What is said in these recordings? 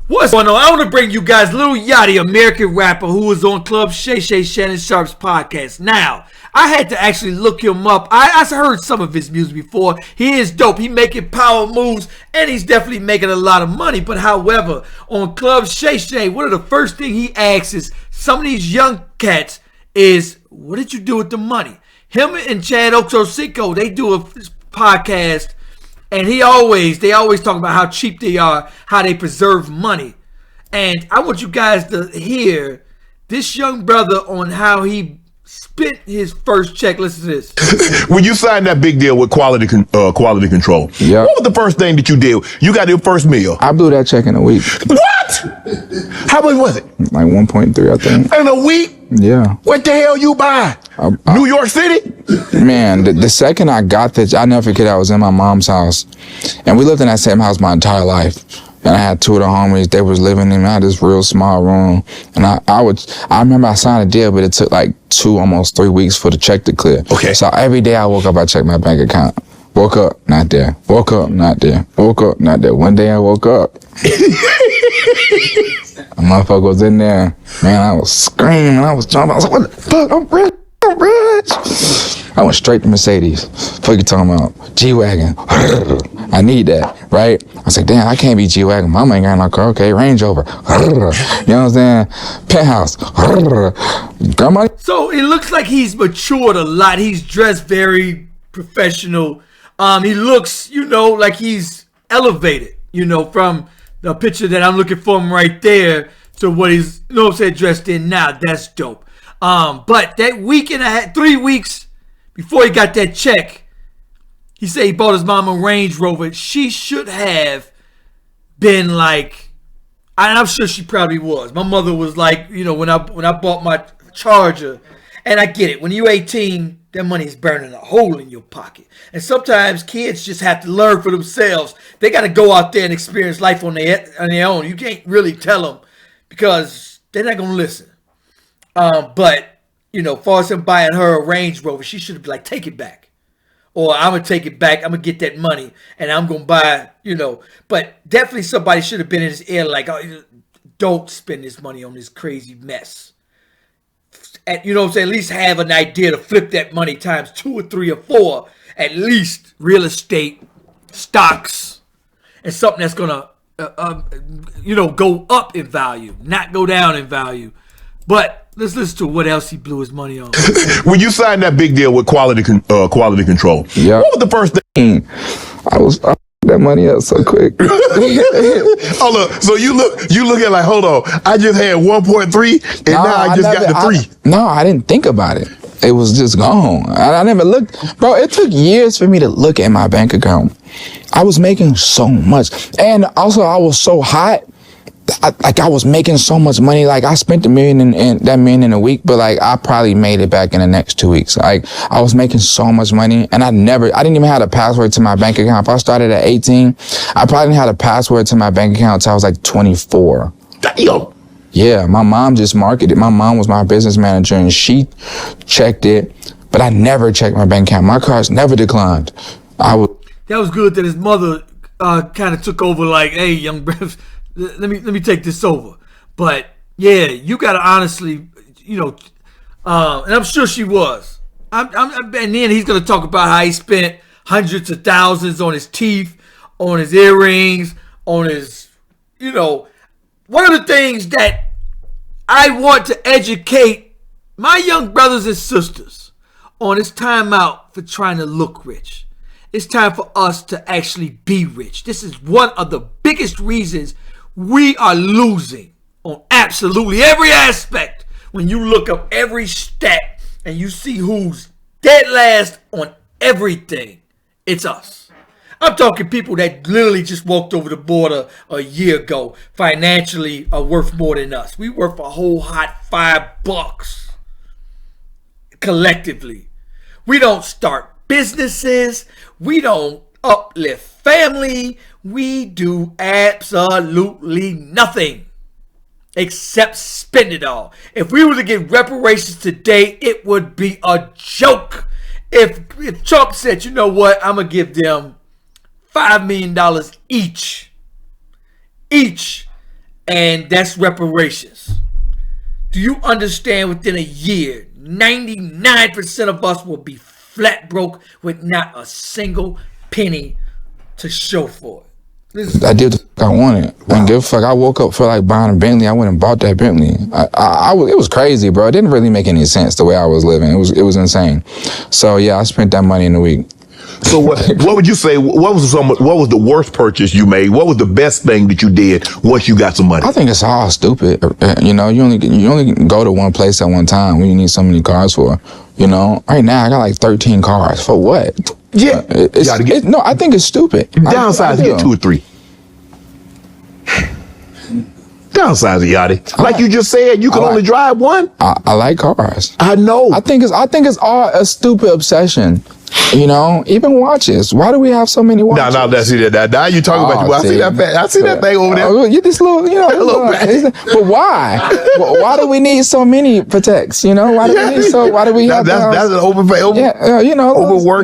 What's going on? I want to bring you guys Little Yachty, American rapper who was on Club Shay Shay Shannon Sharp's podcast. Now, I had to actually look him up. I heard some of his music before. He is dope. He making power moves, and he's definitely making a lot of money. But however, on Club Shay Shay, one of the first thing he asks is some of these young cats is, what did you do with the money? Him and Chad Ochocinco, they do a podcast, and they always talk about how cheap they are, how they preserve money. And I want you guys to hear this young brother on how he spent his first check. Listen to this. When you signed that big deal with quality control, yep. What was the first thing that you did? You got your first meal. I blew that check in a week. What? How much was it? Like 1.3, I think. In a week? Yeah. What the hell you buy? New York City? Man, the second I got that, I never forget, I was in my mom's house. And we lived in that same house my entire life. And I had two of the homies, they was living in this real small room. And I remember I signed a deal, but it took like almost 3 weeks for the check to clear. Okay. So every day I woke up, I checked my bank account. Woke up, not there. Woke up, not there. Woke up, not there. One day I woke up. A motherfucker was in there. Man, I was screaming. I was jumping. I was like, what the fuck? I'm rich. I'm rich. I went straight to Mercedes. Fuck you talking about? G-Wagon. I need that, right? I was like, damn, I can't be G-Wagon. Mama ain't got no car. Okay, Range Rover. You know what I'm saying? Penthouse. Grandma. So it looks like he's matured a lot. He's dressed very professional. He looks, like he's elevated, from the picture that I'm looking for him right there to what he's, dressed in now. That's dope. But that week and a half, 3 weeks before he got that check, he said he bought his mom a Range Rover. She should have been like, and I'm sure she probably was. My mother was like, when I bought my Charger, and I get it. When you're 18, that money is burning a hole in your pocket. And sometimes kids just have to learn for themselves. They got to go out there and experience life on their own. You can't really tell them because they're not going to listen. But, far as him buying her a Range Rover, she should have been like, take it back. Or I'm going to take it back. I'm going to get that money and I'm going to buy, But definitely somebody should have been in his ear like, oh, don't spend this money on this crazy mess. At least have an idea to flip that money times 2 or 3 or 4, at least real estate, stocks, and something that's gonna, go up in value, not go down in value. But let's listen to what else he blew his money on. When you signed that big deal with quality control, yep. What was the first thing? I that money up so quick. Oh look, so you look at like, hold on, I just had 1.3 and now I just got the 3. No, I didn't think about it. It was just gone. I never looked. Bro, it took years for me to look at my bank account. I was making so much. And also I was so hot. I was making so much money. Like I spent $1 million in a week, but like I probably made it back in the next 2 weeks. Like I was making so much money and I didn't even have a password to my bank account. If I started at 18, I probably didn't have a password to my bank account until I was like 24. Damn. Yeah, my mom just marketed. My mom was my business manager and she checked it, but I never checked my bank account. My cards never declined. That was good that his mother kind of took over like, hey, young brother, let me take this over. But yeah, you gotta honestly, and I'm sure she was. And then he's gonna talk about how he spent hundreds of thousands on his teeth, on his earrings, on his, one of the things that I want to educate my young brothers and sisters on is time out for trying to look rich. It's time for us to actually be rich. This is one of the biggest reasons we are losing on absolutely every aspect. When you look up every stat and you see who's dead last on everything, it's us. I'm talking people that literally just walked over the border a year ago, financially are worth more than us. We worth a whole hot $5 collectively. We don't start businesses. We don't uplift family. We do absolutely nothing except spend it all. If we were to get reparations today, it would be a joke. If Trump said, you know what, I'm going to give them $5 million each, and that's reparations. Do you understand within a year, 99% of us will be flat broke with not a single penny to show for it? I did what I wanted. I didn't give a fuck. I woke up for like buying a Bentley. I went and bought that Bentley. It was crazy, bro. It didn't really make any sense the way I was living. It was insane. So yeah, I spent that money in a week. So what would you say? What was the worst purchase you made? What was the best thing that you did once you got some money? I think it's all stupid. You know, you only go to one place at one time when you need so many cars for. You know, right now I got like 13 cars for what? Yeah, no, I think it's stupid. Downsize to get 2 or 3. Downsize it, Yachty. Like you just said, you can only drive one. I like cars. I know. I think it's all a stupid obsession. You know, even watches. Why do we have so many watches? No, that's it. Now you talking about you. I see that thing over there. Oh, you this little, you know, but why? Why do we need so many Pateks? You know, why do we have? That's an overworked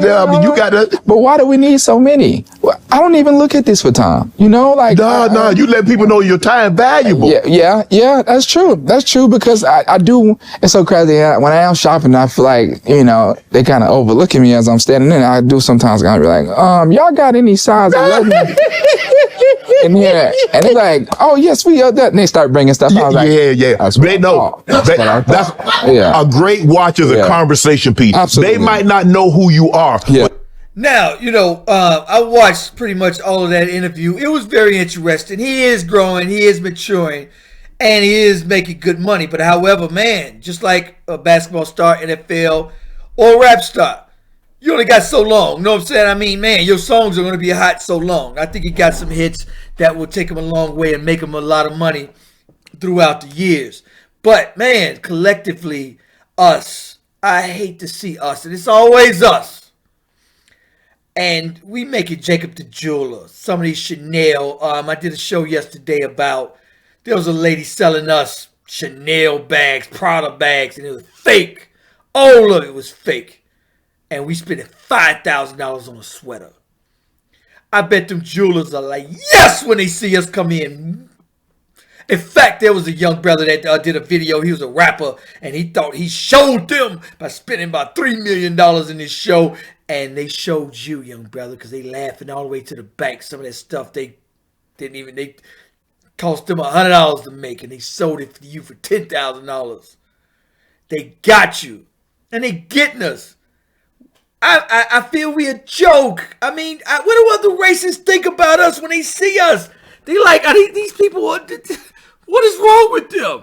there. I mean, you got to. But why do we need so many? I don't even look at this for time. You know, like no, you let people know your time valuable. Yeah, that's true. That's true because I do. It's so crazy. When I am shopping, I feel like, you know, they kind of overlooking me as I'm standing in. I do sometimes kind of be like, y'all got any size 11 in here? And they're like, oh yes, we are that. And they start bringing stuff. I was like, They know. That's a great watch is a conversation piece. Absolutely. They might not know who you are. Yeah. Now, you know, I watched pretty much all of that interview. It was very interesting. He is growing, he is maturing, and he is making good money. But however, man, just like a basketball star, NFL, or a rap star, you only got so long. You know what I'm saying? I mean, man, your songs are going to be hot so long. I think he got some hits that will take him a long way and make him a lot of money throughout the years. But, man, collectively, us, I hate to see us, and it's always us. And we make it Jacob the Jeweler. Some of these Chanel. I did a show yesterday about, there was a lady selling us Chanel bags, Prada bags, and it was fake. All of it was fake. And we spent $5,000 on a sweater. I bet them jewelers are like, yes, when they see us come in. In fact, there was a young brother that did a video. He was a rapper, and he thought he showed them by spending about $3 million in this show. And they showed you, young brother, because they laughing all the way to the bank. Some of that stuff they cost them $100 to make, and they sold it to you for $10,000. They got you, and they getting us. I feel we a joke. I mean, what do other races think about us when they see us? They like, these people, what is wrong with them?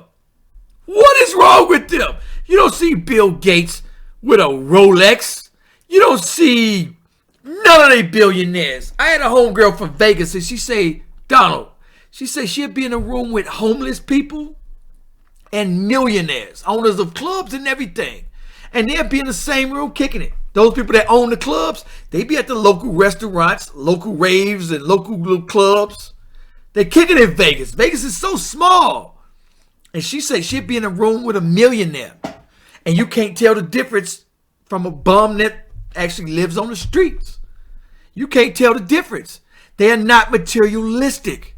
What is wrong with them? You don't see Bill Gates with a Rolex. You don't see none of they billionaires. I had a homegirl from Vegas, and she say, Donald, she said she'd be in a room with homeless people and millionaires, owners of clubs and everything. And they'd be in the same room kicking it. Those people that own the clubs, they be at the local restaurants, local raves, and local little clubs. They kicking it in Vegas. Vegas is so small. And she said she'd be in a room with a millionaire. And you can't tell the difference from a bum that actually lives on the streets. You can't tell the difference. They are not materialistic.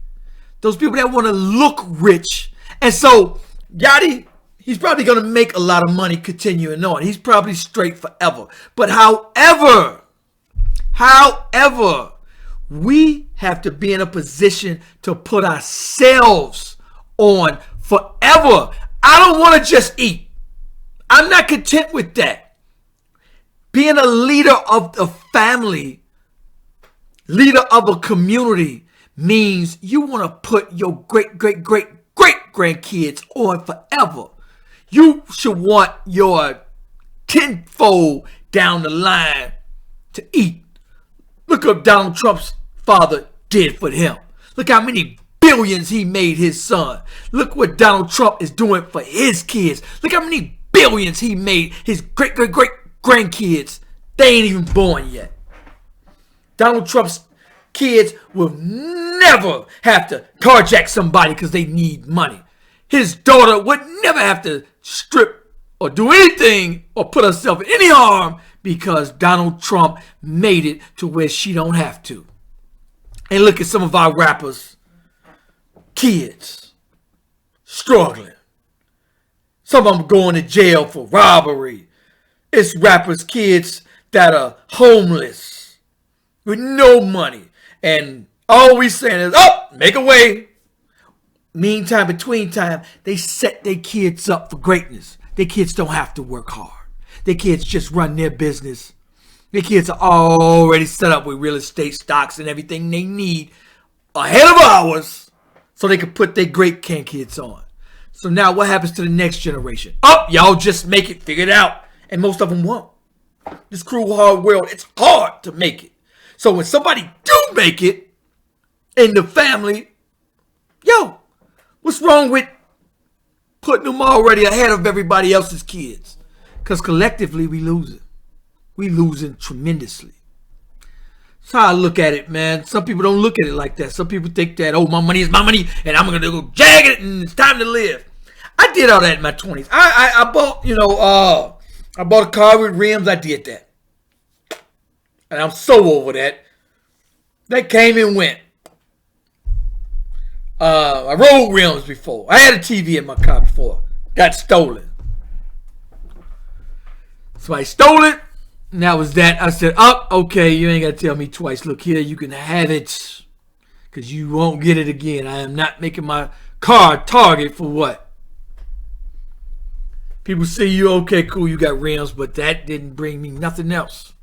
Those people that want to look rich. And so, Yachty, he's probably going to make a lot of money continuing on. He's probably straight forever. But however, we have to be in a position to put ourselves on forever. I don't want to just eat. I'm not content with that. Being a leader of a family, leader of a community, means you want to put your great grandkids on forever. You should want your tenfold down the line to eat. Look what Donald Trump's father did for him. Look how many billions he made his son. Look what Donald Trump is doing for his kids. Look how many billions he made his great grandkids. They ain't even born yet. Donald Trump's kids will never have to carjack somebody because they need money. His daughter would never have to strip or do anything or put herself in any harm because Donald Trump made it to where she don't have to. And look at some of our rappers' kids. struggling. Some of them going to jail for robbery. It's rappers' kids that are homeless with no money. And all we saying is, oh, make a way. Meantime, between time, they set their kids up for greatness. Their kids don't have to work hard. Their kids just run their business. Their kids are already set up with real estate, stocks, and everything they need ahead of ours so they can put their great kids on. So now what happens to the next generation? Oh, y'all just make it, figure it out. And most of them won't. This cruel, hard world, it's hard to make it. So when somebody do make it in the family, yo, what's wrong with putting them already ahead of everybody else's kids? Because collectively we losing. We losing tremendously. That's how I look at it, man. Some people don't look at it like that. Some people think that, oh, my money is my money and I'm going to go jag it and it's time to live. I did all that in my 20s. I bought, I bought a car with rims. I did that. And I'm so over that. That came and went. I rode rims before. I had a TV in my car before. Got stolen. Somebody stole it. And that was that. I said, oh, okay, you ain't got to tell me twice. Look here, you can have it. Because you won't get it again. I am not making my car a target for what? People see you, okay, cool, you got rims, but that didn't bring me nothing else.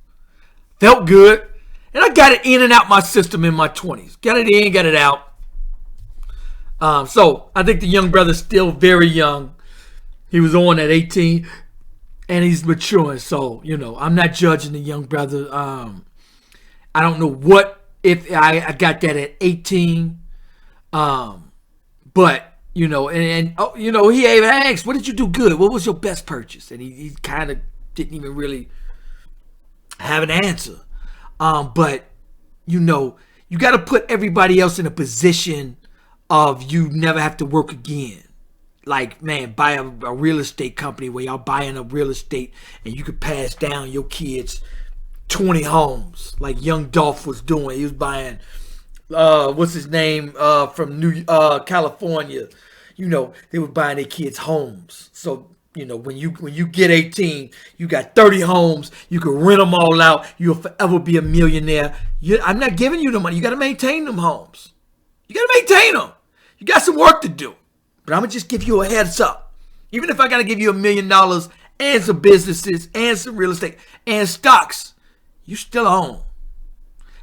Felt good. And I got it in and out my system in my 20s. Got it in, got it out. So I think the young brother's still very young. He was on at 18 and he's maturing. So, I'm not judging the young brother. I don't know what, if I got that at 18. But, he even asked, what did you do good? What was your best purchase? And he kind of didn't even really have an answer. But, you got to put everybody else in a position of you never have to work again. Like, man, buy a real estate company where y'all buying a real estate and you could pass down your kids 20 homes like young Dolph was doing. He was buying, what's his name, from California. They were buying their kids homes. So, when you get 18, you got 30 homes. You can rent them all out. You'll forever be a millionaire. I'm not giving you the money. You got to maintain them homes. You got to maintain them. You got some work to do. But I'm going to just give you a heads up. Even if I got to give you $1 million and some businesses and some real estate and stocks, you still own.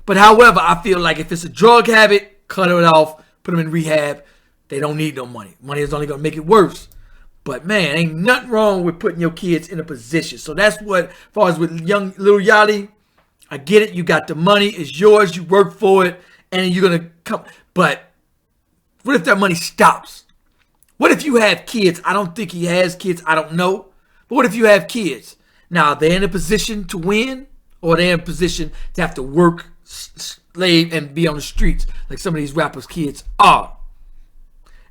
But however, I feel like if it's a drug habit, cut it off, put them in rehab. They don't need no money. Money is only going to make it worse. But man, ain't nothing wrong with putting your kids in a position. So that's what, as far as with young little Yachty, I get it. You got the money. It's yours. You work for it. And you're going to come. But what if that money stops? What if you have kids? I don't think he has kids. I don't know. But what if you have kids? Now, they're in a position to win, or they're in a position to have to work, slave, and be on the streets like some of these rappers' kids are.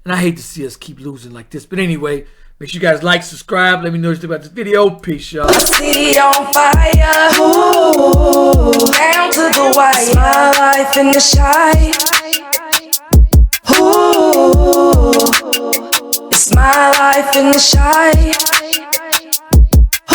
And I hate to see us keep losing like this. But anyway, make sure you guys like, subscribe. Let me know what you think about this video. Peace, y'all. City on fire. Ooh, down to the wire. My life in the shy. Ooh, it's my life in the shy.